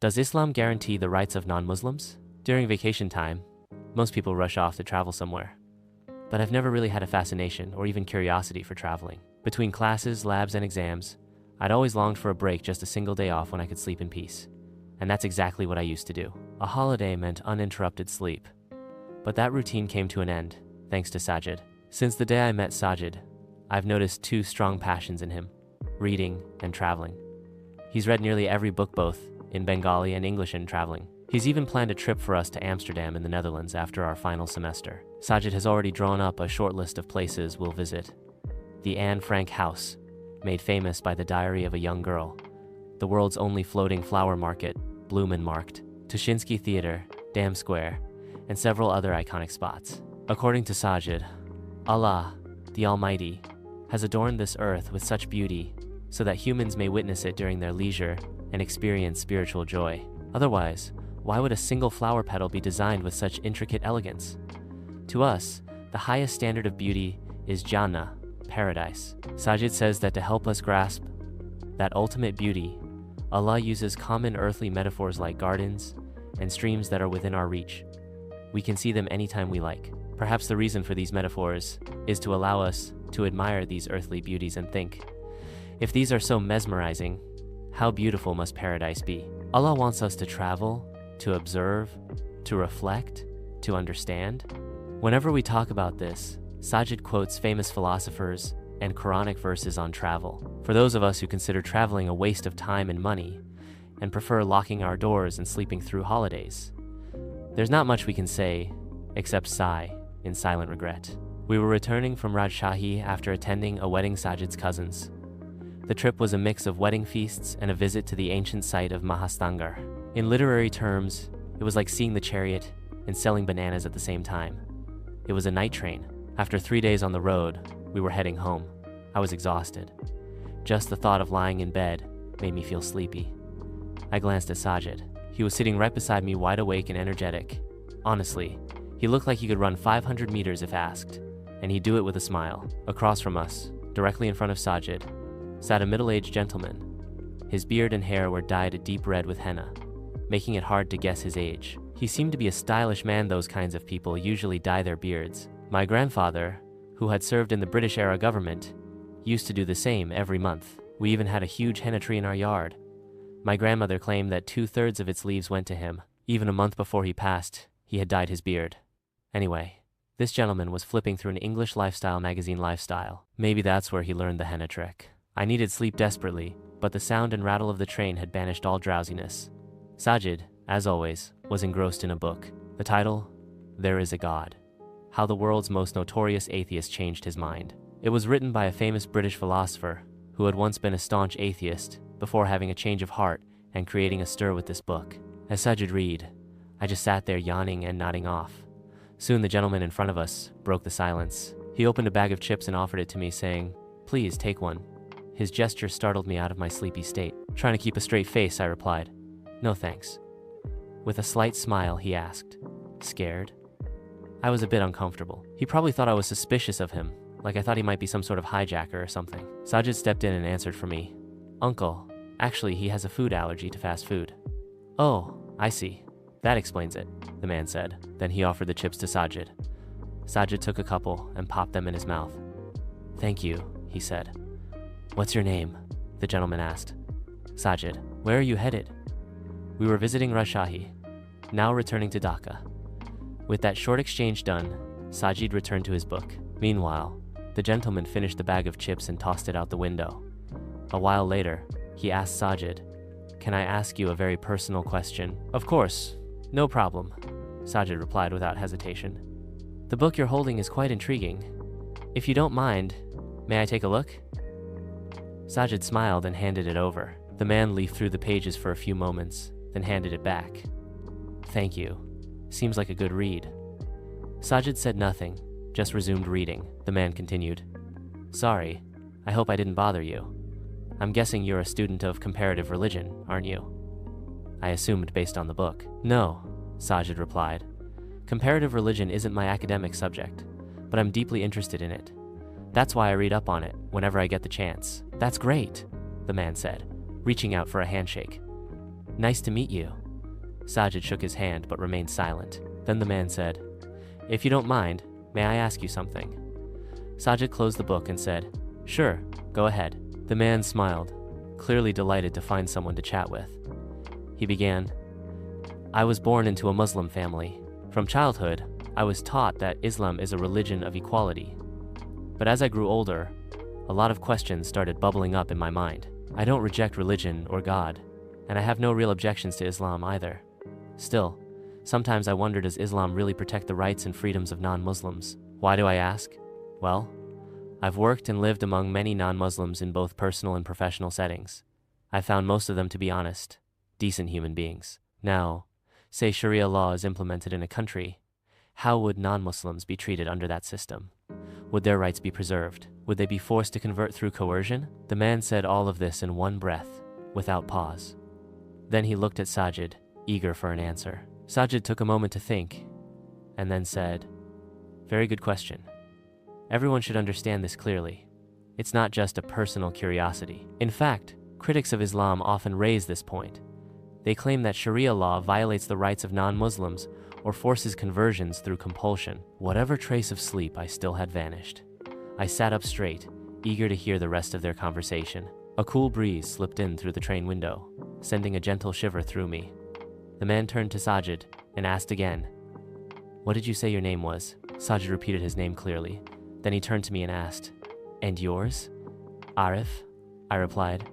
Does Islam guarantee the rights of non-Muslims? During vacation time, most people rush off to travel somewhere. But I've never really had a fascination or even curiosity for traveling. Between classes, labs, and exams, I'd always longed for a break, just a single day off when I could sleep in peace. And that's exactly what I used to do. A holiday meant uninterrupted sleep. But that routine came to an end, thanks to Sajid. Since the day I met Sajid, I've noticed two strong passions in him: reading and traveling. He's read nearly every book, both in Bengali and English, and traveling. He's even planned a trip for us to Amsterdam in the Netherlands after our final semester. Sajid has already drawn up a short list of places we'll visit. The Anne Frank House, made famous by The Diary of a Young Girl, the world's only floating flower market, Blumenmarkt, Tuschinski Theater, Dam Square, and several other iconic spots. According to Sajid, Allah, the Almighty, has adorned this earth with such beauty so that humans may witness it during their leisure and experience spiritual joy. Otherwise, why would a single flower petal be designed with such intricate elegance? To us, the highest standard of beauty is Jannah, paradise. Sajid says that to help us grasp that ultimate beauty, Allah uses common earthly metaphors like gardens and streams that are within our reach. We can see them anytime we like. Perhaps the reason for these metaphors is to allow us to admire these earthly beauties and think, if these are so mesmerizing, how beautiful must paradise be? Allah wants us to travel, to observe, to reflect, to understand. Whenever we talk about this, Sajid quotes famous philosophers and Quranic verses on travel. For those of us who consider traveling a waste of time and money and prefer locking our doors and sleeping through holidays, there's not much we can say except sigh in silent regret. We were returning from Rajshahi after attending a wedding Sajid's cousins. The trip was a mix of wedding feasts and a visit to the ancient site of Mahastangar. In literary terms, it was like seeing the chariot and selling bananas at the same time. It was a night train. After 3 days on the road, we were heading home. I was exhausted. Just the thought of lying in bed made me feel sleepy. I glanced at Sajid. He was sitting right beside me, wide awake and energetic. Honestly, he looked like he could run 500 meters if asked, and he'd do it with a smile. Across from us, directly in front of Sajid, sat a middle-aged gentleman. His beard and hair were dyed a deep red with henna, making it hard to guess his age. He seemed to be a stylish man. Those kinds of people usually dye their beards. My grandfather, who had served in the British-era government, used to do the same every month. We even had a huge henna tree in our yard. My grandmother claimed that 2/3 of its leaves went to him. Even a month before he passed, he had dyed his beard. Anyway, this gentleman was flipping through an English lifestyle magazine, Lifestyle. Maybe that's where he learned the henna trick. I needed sleep desperately, but the sound and rattle of the train had banished all drowsiness. Sajid, as always, was engrossed in a book. The title, There Is a God: How the World's Most Notorious Atheist Changed His Mind. It was written by a famous British philosopher who had once been a staunch atheist before having a change of heart and creating a stir with this book. As Sajid read, I just sat there yawning and nodding off. Soon the gentleman in front of us broke the silence. He opened a bag of chips and offered it to me, saying, "Please take one." His gesture startled me out of my sleepy state. Trying to keep a straight face, I replied, "No thanks." With a slight smile, he asked, "Scared?" I was a bit uncomfortable. He probably thought I was suspicious of him, like I thought he might be some sort of hijacker or something. Sajid stepped in and answered for me. "Uncle, actually he has a food allergy to fast food." "Oh, I see. That explains it," the man said. Then he offered the chips to Sajid. Sajid took a couple and popped them in his mouth. "Thank you," he said. "What's your name?" the gentleman asked. "Sajid." "Where are you headed?" We were visiting Rajshahi, now returning to Dhaka. With that short exchange done, Sajid returned to his book. Meanwhile, the gentleman finished the bag of chips and tossed it out the window. A while later, he asked Sajid, "Can I ask you a very personal question?" "Of course, no problem," Sajid replied without hesitation. "The book you're holding is quite intriguing. If you don't mind, may I take a look?" Sajid smiled and handed it over. The man leafed through the pages for a few moments, then handed it back. "Thank you. Seems like a good read." Sajid said nothing, just resumed reading. The man continued, "Sorry, I hope I didn't bother you. I'm guessing you're a student of comparative religion, aren't you?" I assumed based on the book. "No," Sajid replied. "Comparative religion isn't my academic subject, but I'm deeply interested in it. That's why I read up on it whenever I get the chance." "That's great," the man said, reaching out for a handshake. Nice to meet you. Sajid shook his hand but remained silent. Then the man said, "If you don't mind, may I ask you something?" Sajid closed the book and said, "Sure, go ahead." The man smiled, clearly delighted to find someone to chat with. He began, "I was born into a Muslim family. From childhood, I was taught that Islam is a religion of equality. But as I grew older, a lot of questions started bubbling up in my mind. I don't reject religion or God, and I have no real objections to Islam either. Still, sometimes I wonder, does Islam really protect the rights and freedoms of non-Muslims? Why do I ask? Well, I've worked and lived among many non-Muslims in both personal and professional settings. I found most of them to be honest, decent human beings. Now, say Sharia law is implemented in a country, how would non-Muslims be treated under that system? Would their rights be preserved? Would they be forced to convert through coercion?" The man said all of this in one breath, without pause. Then he looked at Sajid, eager for an answer. Sajid took a moment to think, and then said, "Very good question. Everyone should understand this clearly. It's not just a personal curiosity. In fact, critics of Islam often raise this point. They claim that Sharia law violates the rights of non-Muslims or forces conversions through compulsion." Whatever trace of sleep I still had vanished. I sat up straight, eager to hear the rest of their conversation. A cool breeze slipped in through the train window, sending a gentle shiver through me. The man turned to Sajid and asked again, "What did you say your name was?" Sajid repeated his name clearly. Then he turned to me and asked, "And yours?" "Arif," I replied.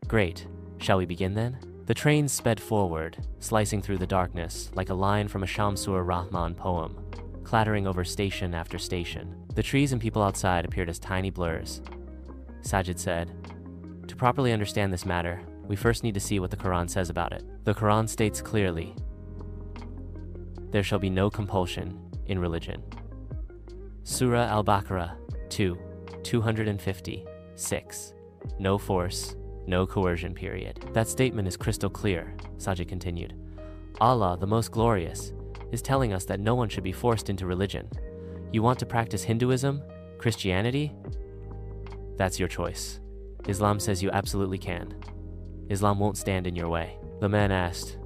"Great. Shall we begin then?" The train sped forward, slicing through the darkness like a line from a Shamsur Rahman poem, clattering over station after station. The trees and people outside appeared as tiny blurs. Sajid said, "To properly understand this matter, we first need to see what the Qur'an says about it. The Qur'an states clearly, there shall be no compulsion in religion. Surah Al-Baqarah 2, 256. No force, no coercion, period." That statement is crystal clear, Sajid continued. Allah, the Most Glorious, is telling us that no one should be forced into religion. You want to practice Hinduism, Christianity? That's your choice. Islam says you absolutely can. Islam won't stand in your way. The man asked,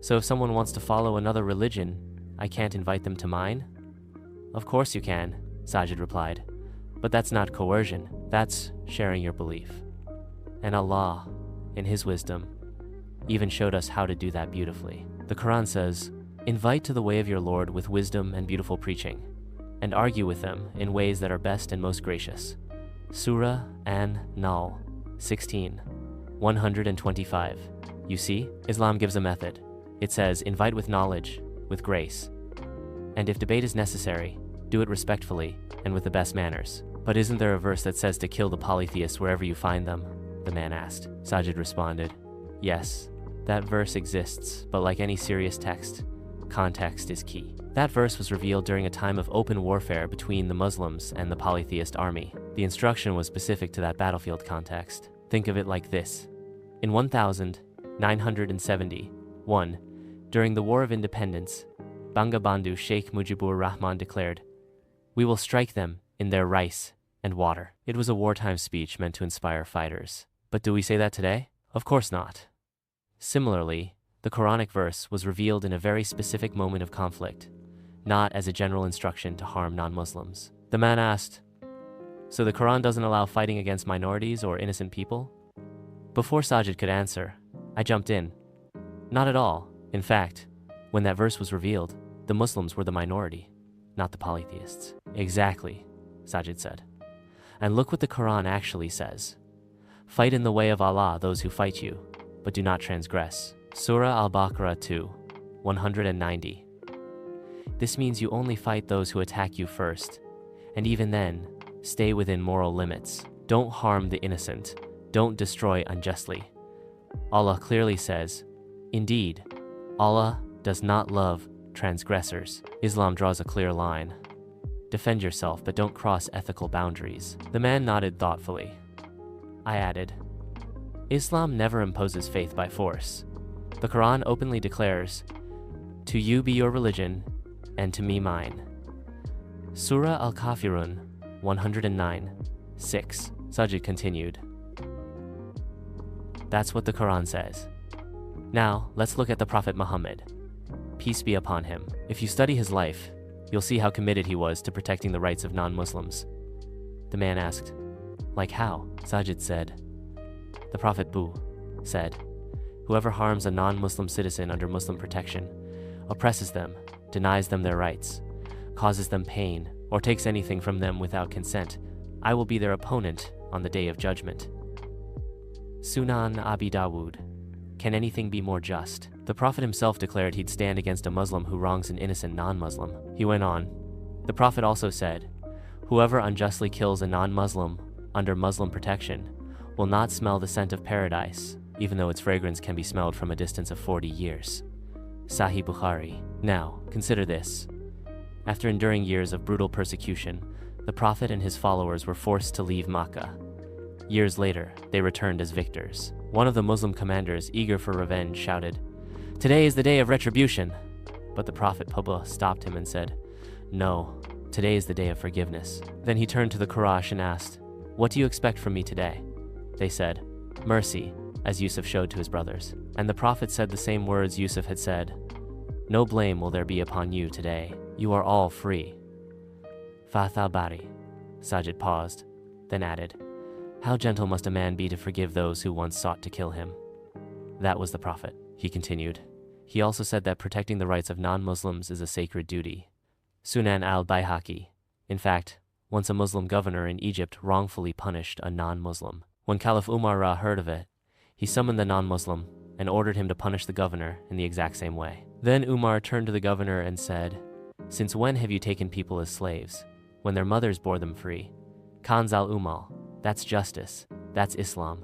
"So if someone wants to follow another religion, I can't invite them to mine?" "Of course you can," Sajid replied. "But that's not coercion, that's sharing your belief. And Allah, in His wisdom, even showed us how to do that beautifully. The Quran says, invite to the way of your Lord with wisdom and beautiful preaching, and argue with them in ways that are best and most gracious." Surah An-Nahl 16, 125. You see, Islam gives a method. It says, invite with knowledge, with grace. And if debate is necessary, do it respectfully and with the best manners. "But isn't there a verse that says to kill the polytheists wherever you find them?" the man asked. Sajid responded, "Yes, that verse exists, but like any serious text, context is key. That verse was revealed during a time of open warfare between the Muslims and the polytheist army. The instruction was specific to that battlefield context. Think of it like this. In 1971, during the War of Independence, Bangabandhu Sheikh Mujibur Rahman declared, "We will strike them in their rice and water." It was a wartime speech meant to inspire fighters. But do we say that today? Of course not. Similarly, the Quranic verse was revealed in a very specific moment of conflict, not as a general instruction to harm non-Muslims. The man asked, "So the Quran doesn't allow fighting against minorities or innocent people?" Before Sajid could answer, I jumped in. Not at all. In fact, when that verse was revealed, the Muslims were the minority, not the polytheists. Exactly, Sajid said. And look what the Quran actually says. Fight in the way of Allah those who fight you, but do not transgress. Surah Al-Baqarah 2, 190. This means you only fight those who attack you first, and even then, stay within moral limits. Don't harm the innocent. Don't destroy unjustly. Allah clearly says, indeed, Allah does not love transgressors. Islam draws a clear line. Defend yourself, but don't cross ethical boundaries. The man nodded thoughtfully. I added, Islam never imposes faith by force. The Quran openly declares, to you be your religion, and to me mine. Surah Al-Kafirun 109, 6. Sajid continued. That's what the Quran says. Now, let's look at the Prophet Muhammad. Peace be upon him. If you study his life, you'll see how committed he was to protecting the rights of non-Muslims. The man asked, "Like how?" Sajid said. The Prophet said, "Whoever harms a non-Muslim citizen under Muslim protection, oppresses them, denies them their rights, causes them pain, or takes anything from them without consent, I will be their opponent on the day of judgment." Sunan Abi Dawud. Can anything be more just? The Prophet himself declared he'd stand against a Muslim who wrongs an innocent non-Muslim. He went on, the Prophet also said, "Whoever unjustly kills a non-Muslim under Muslim protection will not smell the scent of paradise, even though its fragrance can be smelled from a distance of 40 years. Sahih Bukhari. Now, consider this. After enduring years of brutal persecution, the Prophet and his followers were forced to leave Makkah. Years later, they returned as victors. One of the Muslim commanders, eager for revenge, shouted, "Today is the day of retribution." But the Prophet stopped him and said, "No, today is the day of forgiveness." Then he turned to the Quraysh and asked, "What do you expect from me today?" They said, "Mercy," as Yusuf showed to his brothers. And the Prophet said the same words Yusuf had said, "No blame will there be upon you today. You are all free." Fathal Bari. Sajid paused, then added, "How gentle must a man be to forgive those who once sought to kill him?" That was the Prophet, he continued. He also said that protecting the rights of non-Muslims is a sacred duty. Sunan al-Baihaqi. In fact, once a Muslim governor in Egypt wrongfully punished a non-Muslim. When Caliph Umar heard of it, he summoned the non-Muslim and ordered him to punish the governor in the exact same way. Then Umar turned to the governor and said, "Since when have you taken people as slaves, when their mothers bore them free? Kanz al-Umal. That's justice. That's Islam."